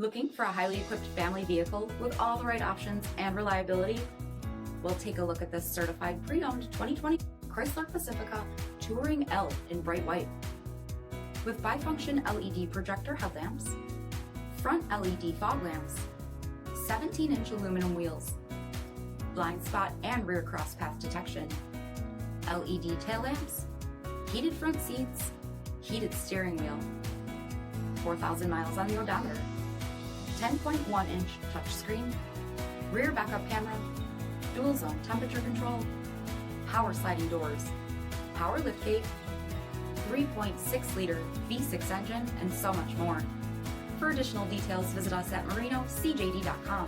Looking for a highly equipped family vehicle with all the right options and reliability? Well, take a look at this certified pre-owned 2020 Chrysler Pacifica Touring L in bright white. With bifunction LED projector headlamps, front LED fog lamps, 17-inch aluminum wheels, blind spot and rear cross path detection, LED tail lamps, heated front seats, heated steering wheel, 4,000 miles on the odometer, 10.1-inch touchscreen, rear backup camera, dual zone temperature control, power sliding doors, power liftgate, 3.6-liter V6 engine, and so much more. For additional details, visit us at marinocjd.com.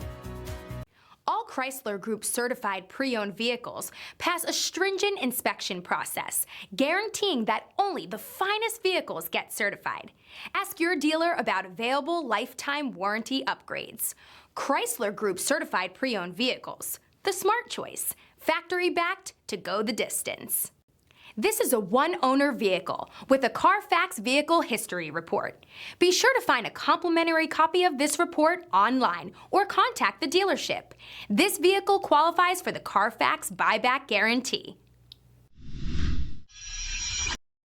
All Chrysler Group certified pre-owned vehicles pass a stringent inspection process, guaranteeing that only the finest vehicles get certified. Ask your dealer about available lifetime warranty upgrades. Chrysler Group certified pre-owned vehicles, the smart choice, factory backed to go the distance. This is a one-owner vehicle with a CARFAX vehicle history report. Be sure to find a complimentary copy of this report online or contact the dealership. This vehicle qualifies for the CARFAX buyback guarantee.